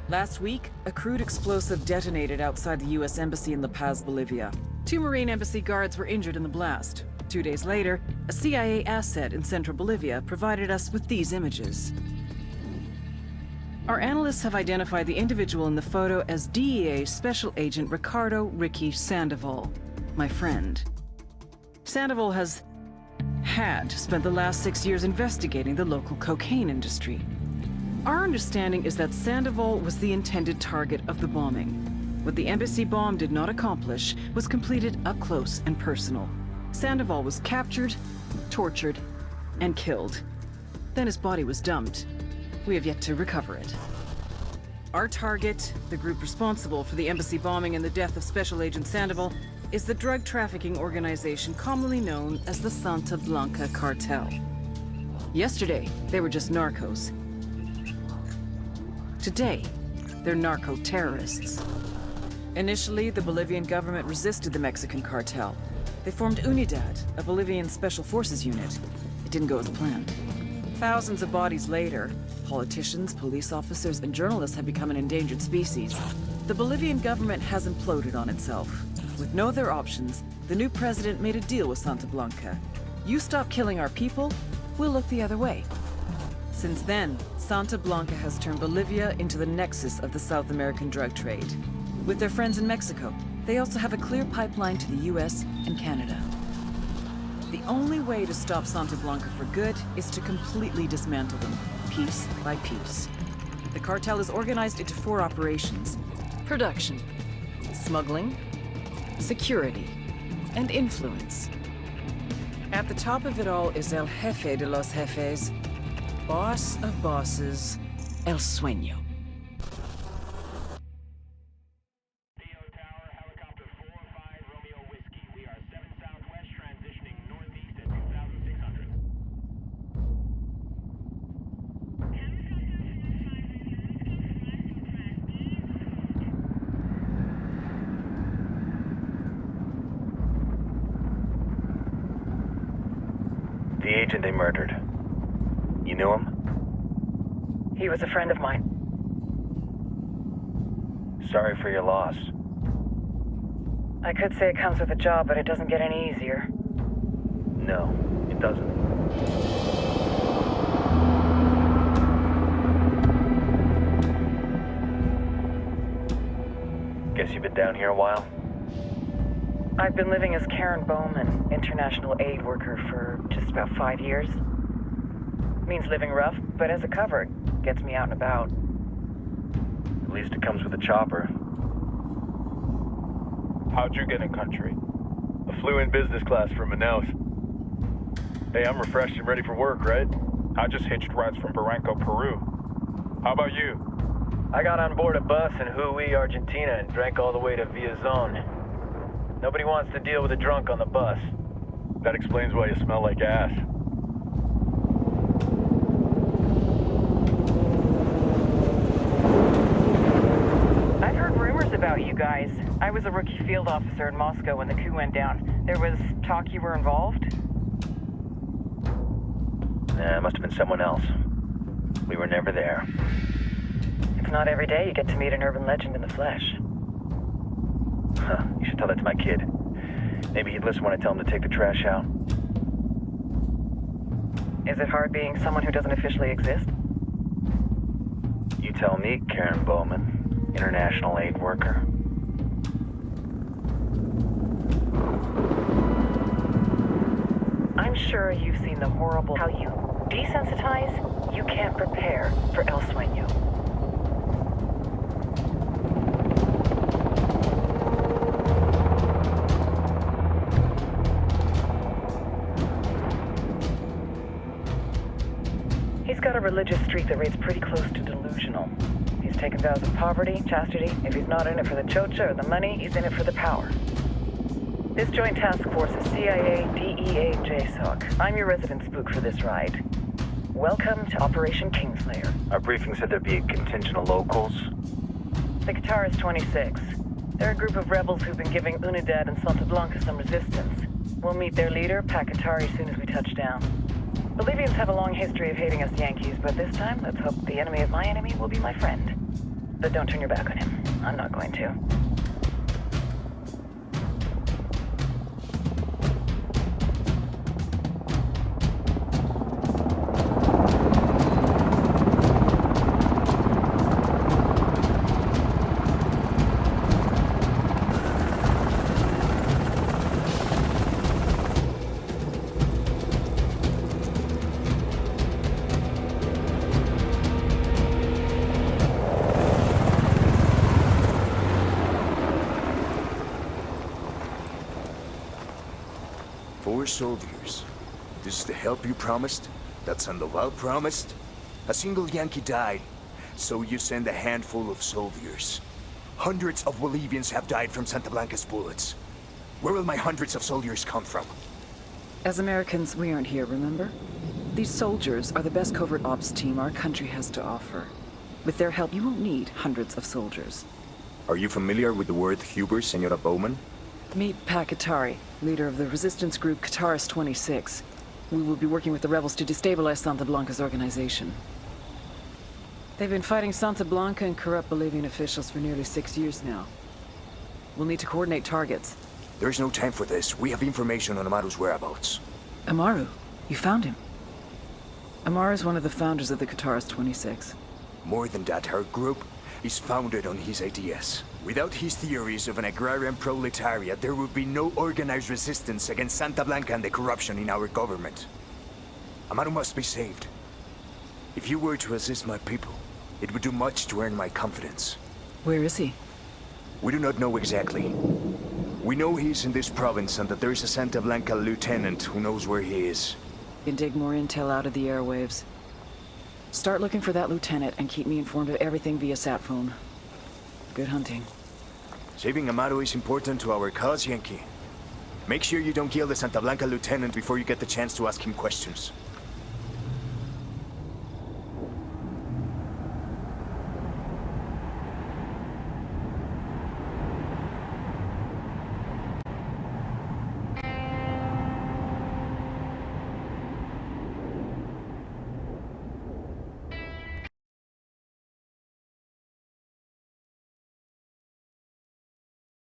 Last week, a crude explosive detonated outside the U.S. Embassy in La Paz, Bolivia. 2 Marine Embassy guards were injured in the blast. 2 days later, a CIA asset in central Bolivia provided us with these images. Our analysts have identified the individual in the photo as DEA Special Agent Ricardo Ricky Sandoval, my friend. Sandoval had spent the last 6 years investigating the local cocaine industry. Our understanding is that Sandoval was the intended target of the bombing. What the embassy bomb did not accomplish was completed up close and personal. Sandoval was captured, tortured, and killed. Then his body was dumped. We have yet to recover it. Our target, the group responsible for the embassy bombing and the death of Special Agent Sandoval, is the drug trafficking organization commonly known as the Santa Blanca Cartel. Yesterday, they were just narcos. Today, they're narco-terrorists. Initially, the Bolivian government resisted the Mexican cartel. They formed UNIDAD, a Bolivian special forces unit. It didn't go as planned. Thousands of bodies later, politicians, police officers, and journalists have become an endangered species. The Bolivian government has imploded on itself. With no other options, the new president made a deal with Santa Blanca. You stop killing our people, we'll look the other way. Since then, Santa Blanca has turned Bolivia into the nexus of the South American drug trade. With their friends in Mexico, they also have a clear pipeline to the US and Canada. The only way to stop Santa Blanca for good is to completely dismantle them, piece by piece. The cartel is organized into 4 operations: production, smuggling, security, and influence. At the top of it all is El Jefe de los Jefes, boss of bosses, El Sueño. Theo Tower, helicopter 45 Romeo Whiskey. We are 7 southwest, transitioning northeast at 2,600. The agent they murdered. You knew him? He was a friend of mine. Sorry for your loss. I could say it comes with a job, but it doesn't get any easier. No, it doesn't. Guess you've been down here a while? I've been living as Karen Bowman, international aid worker, for just about 5 years. Means living rough, but as a cover, it gets me out and about. At least it comes with a chopper. How'd you get in country? I flew in business class from Manaus. Hey, I'm refreshed and ready for work, right? I just hitched rides from Barranco, Peru. How about you? I got on board a bus in Jujuy, Argentina, and drank all the way to Villazon. Nobody wants to deal with a drunk on the bus. That explains why you smell like ass. I've heard rumors about you guys. I was a rookie field officer in Moscow when the coup went down. There was talk you were involved? Nah, it must have been someone else. We were never there. It's not every day you get to meet an urban legend in the flesh. Huh, you should tell that to my kid. Maybe he'd listen when I tell him to take the trash out. Is it hard being someone who doesn't officially exist? You tell me, Karen Bowman, international aid worker. I'm sure you've seen the horrible how you desensitize, you can't prepare for El Sueño. He's got a religious streak that rates pretty close to delusional. He's taken vows of poverty, chastity. If he's not in it for the chocha or the money, he's in it for the power. This joint task force is CIA, DEA, JSOC. I'm your resident spook for this ride. Welcome to Operation Kingslayer. Our briefing said there'd be a contingent of locals. The Qatar is 26. They're a group of rebels who've been giving Unidad and Santa Blanca some resistance. We'll meet their leader, Pakatari, as soon as we touch down. Bolivians have a long history of hating us Yankees, but this time, let's hope the enemy of my enemy will be my friend. But don't turn your back on him. I'm not going to. Four soldiers. This is the help you promised? That Sandoval promised? A single Yankee died, so you send a handful of soldiers. Hundreds of Bolivians have died from Santa Blanca's bullets. Where will my hundreds of soldiers come from? As Americans, we aren't here, remember? These soldiers are the best covert ops team our country has to offer. With their help, you won't need hundreds of soldiers. Are you familiar with the word Huber, Senora Bowman? Meet Pat Katari, leader of the resistance group Kataris 26. We will be working with the rebels to destabilize Santa Blanca's organization. They've been fighting Santa Blanca and corrupt Bolivian officials for nearly 6 years now. We'll need to coordinate targets. There's no time for this. We have information on Amaru's whereabouts. Amaru? You found him? Amaru is one of the founders of the Kataris 26. More than that, her group is founded on his ideas. Without his theories of an agrarian proletariat, there would be no organized resistance against Santa Blanca and the corruption in our government. Amaru must be saved. If you were to assist my people, it would do much to earn my confidence. Where is he? We do not know exactly. We know he's in this province and that there is a Santa Blanca lieutenant who knows where he is. Can dig more intel out of the airwaves. Start looking for that lieutenant and keep me informed of everything via sat phone. Good hunting. Saving Amaru is important to our cause, Yankee. Make sure you don't kill the Santa Blanca lieutenant before you get the chance to ask him questions.